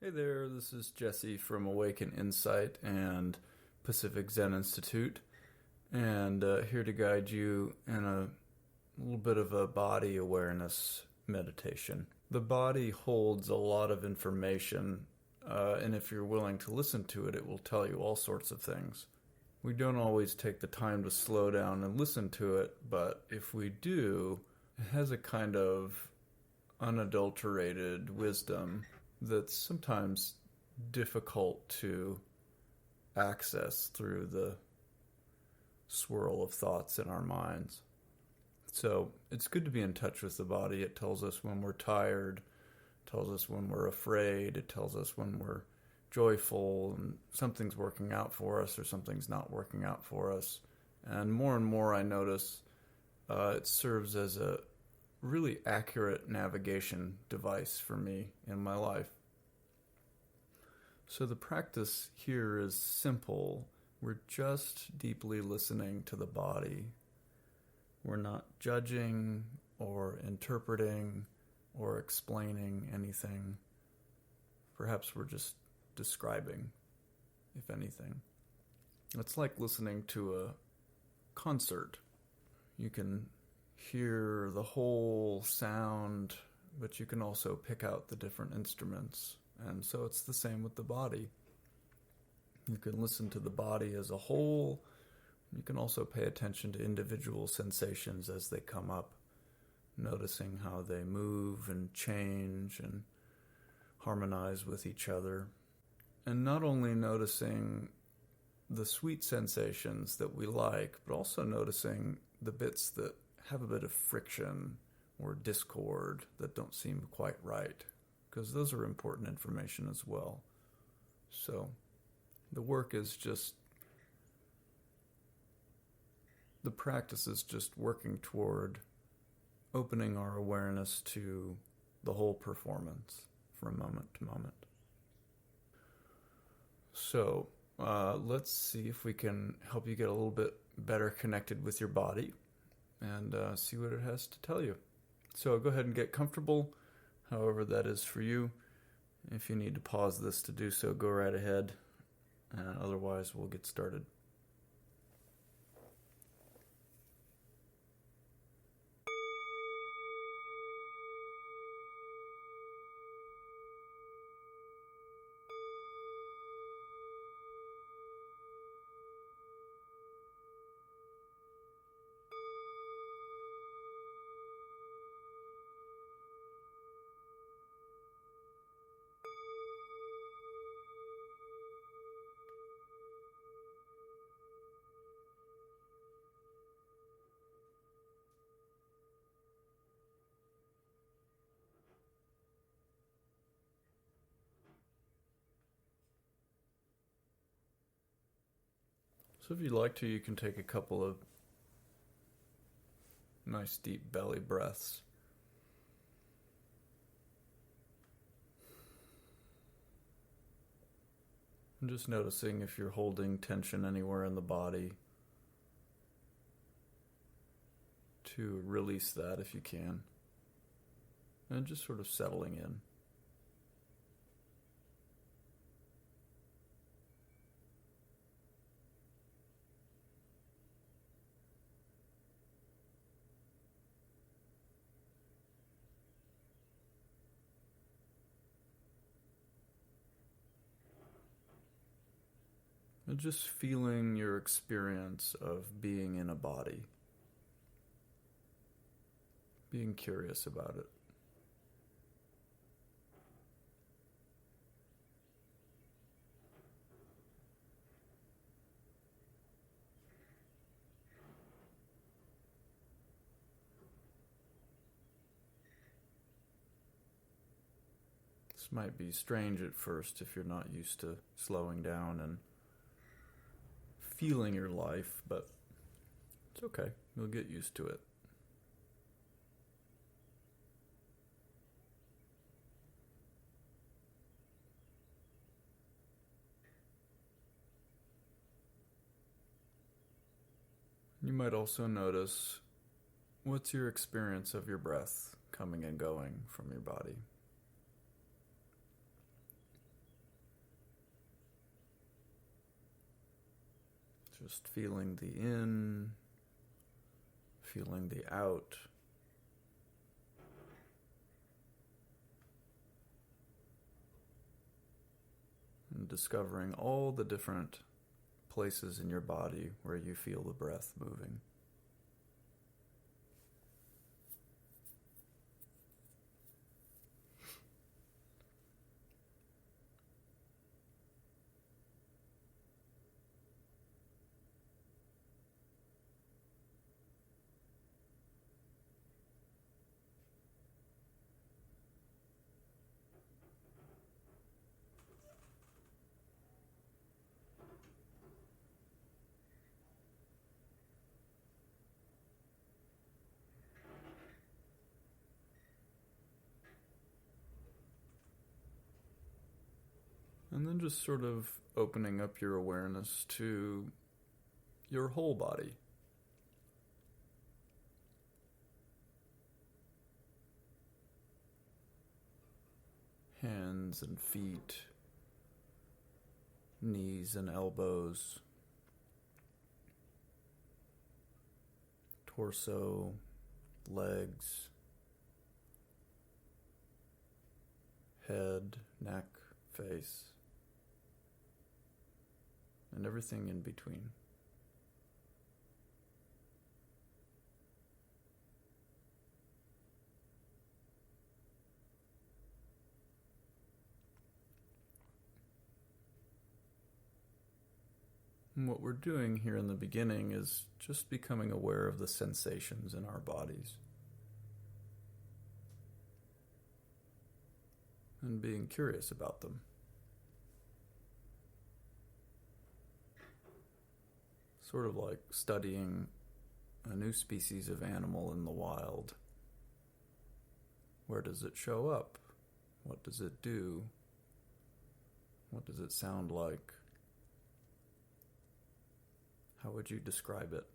Hey there, this is Jesse from Awaken Insight and Pacific Zen Institute, and here to guide you in a little bit of a body awareness meditation. The body holds a lot of information, and if you're willing to listen to it, it will tell you all sorts of things. We don't always take the time to slow down and listen to it, but if we do, it has a kind of unadulterated wisdom that's sometimes difficult to access through the swirl of thoughts in our minds. So it's good to be in touch with the body. It tells us when we're tired, it tells us when we're afraid, it tells us when we're joyful and something's working out for us or something's not working out for us. And more I notice it serves as a really accurate navigation device for me in my life. So the practice here is simple. We're just deeply listening to the body. We're not judging or interpreting or explaining anything. Perhaps we're just describing, if anything. It's like listening to a concert. You can hear the whole sound, but you can also pick out the different instruments. And so it's the same with the body. You can listen to the body as a whole. You can also pay attention to individual sensations as they come up, noticing how they move and change and harmonize with each other. And not only noticing the sweet sensations that we like, but also noticing the bits that have a bit of friction or discord that don't seem quite right, because those are important information as well. So the work is just, the practice is just working toward opening our awareness to the whole performance from moment to moment. So let's see if we can help you get a little bit better connected with your body and see what it has to tell you. So go ahead and get comfortable, however that is for you. If you need to pause this to do so, go right ahead. Otherwise, we'll get started. So if you'd like to, you can take a couple of nice deep belly breaths. And just noticing if you're holding tension anywhere in the body, to release that if you can. And just sort of settling in. And just feeling your experience of being in a body. Being curious about it. This might be strange at first if you're not used to slowing down and feeling your life, but it's okay. You'll get used to it. You might also notice, what's your experience of your breath coming and going from your body? Just feeling the in, feeling the out. And discovering all the different places in your body where you feel the breath moving. And then just sort of opening up your awareness to your whole body. Hands and feet, knees and elbows, torso, legs, head, neck, face, and everything in between. And what we're doing here in the beginning is just becoming aware of the sensations in our bodies. And being curious about them. Sort of like studying a new species of animal in the wild. Where does it show up? What does it do? What does it sound like? How would you describe it?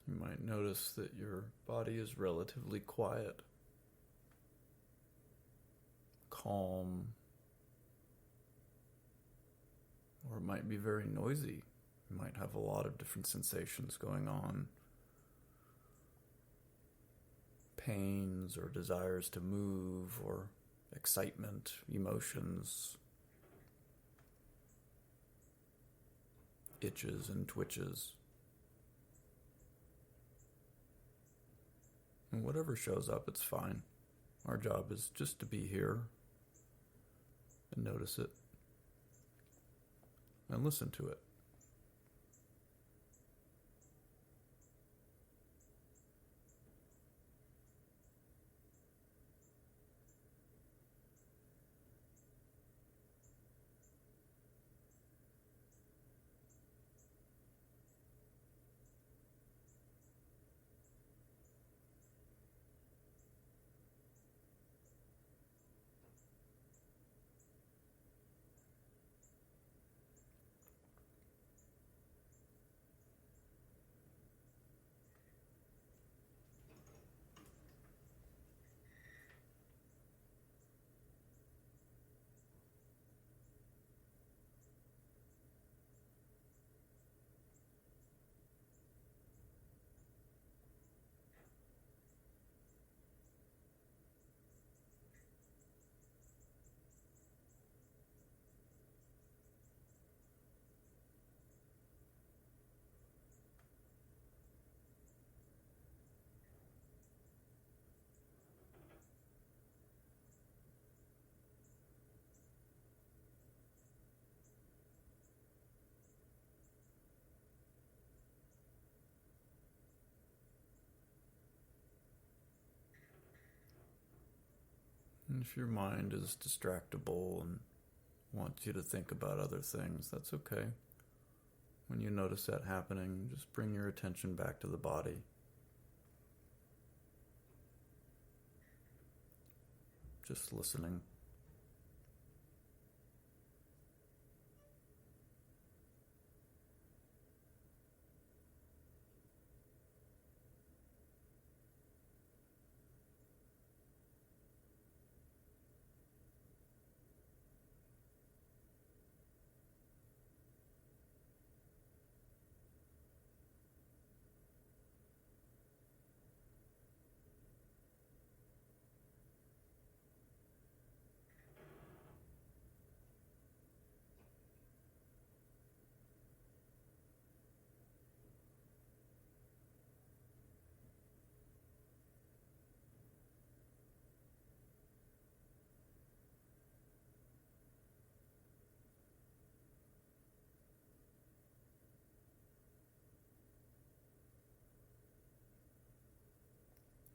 You might notice that your body is relatively quiet, calm, or it might be very noisy. You might have a lot of different sensations going on. Pains or desires to move or excitement, emotions, itches and twitches. And whatever shows up, it's fine. Our job is just to be here and notice it and listen to it. And if your mind is distractible and wants you to think about other things, that's okay. When you notice that happening, just bring your attention back to the body. Just listening.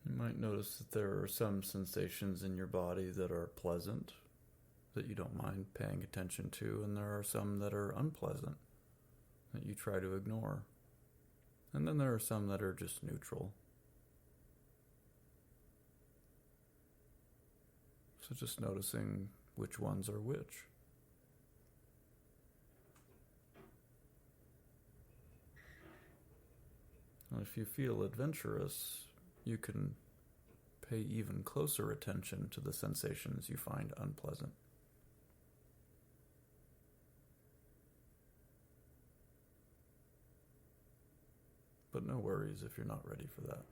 You might notice that there are some sensations in your body that are pleasant, that you don't mind paying attention to, and there are some that are unpleasant, that you try to ignore. And then there are some that are just neutral. So just noticing which ones are which. And if you feel adventurous, you can pay even closer attention to the sensations you find unpleasant. But no worries if you're not ready for that.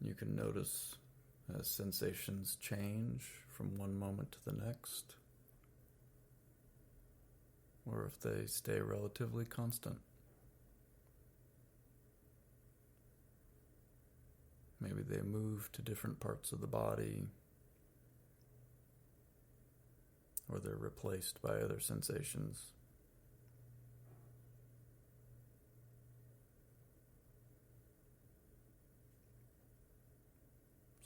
You can notice as sensations change from one moment to the next, or if they stay relatively constant. Maybe they move to different parts of the body, or they're replaced by other sensations.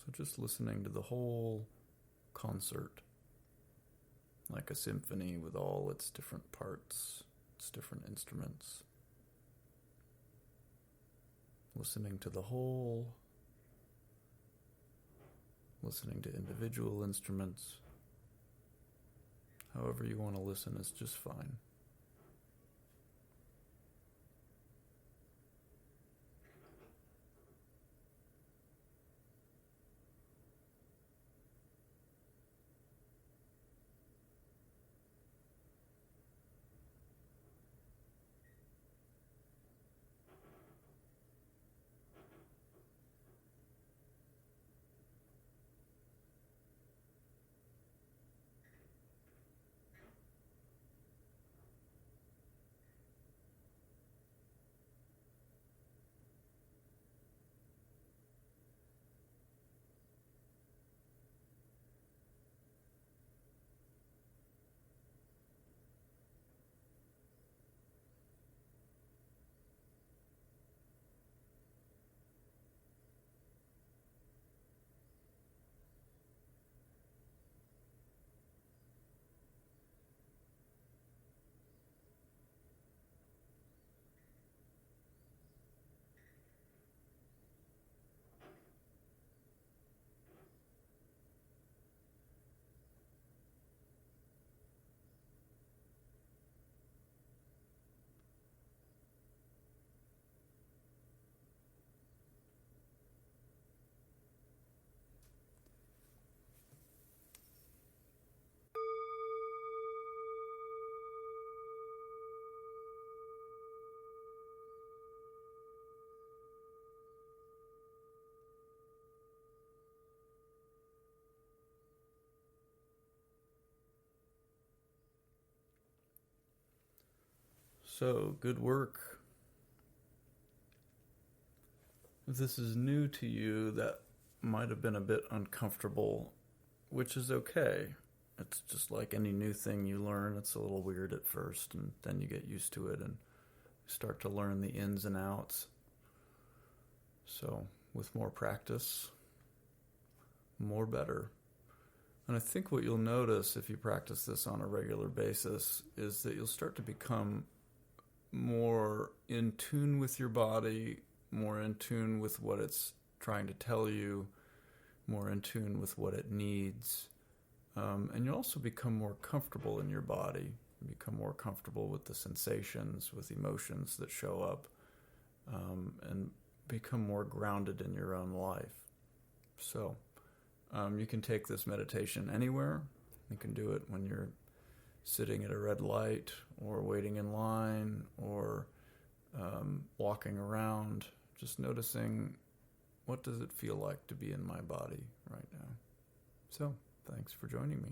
So just listening to the whole concert, like a symphony with all its different parts, its different instruments. Listening to the whole, listening to individual instruments. However you want to listen is just fine. So, good work. If this is new to you, that might have been a bit uncomfortable, which is okay. It's just like any new thing you learn. It's a little weird at first, and then you get used to it and start to learn the ins and outs. So, with more practice, more better. And I think what you'll notice if you practice this on a regular basis is that you'll start to become more in tune with your body, more in tune with what it's trying to tell you, more in tune with what it needs. And you'll also become more comfortable in your body, become more comfortable with the sensations, with emotions that show up, and become more grounded in your own life. So you can take this meditation anywhere. You can do it when you're sitting at a red light or waiting in line or walking around, just noticing what does it feel like to be in my body right now. So thanks for joining me.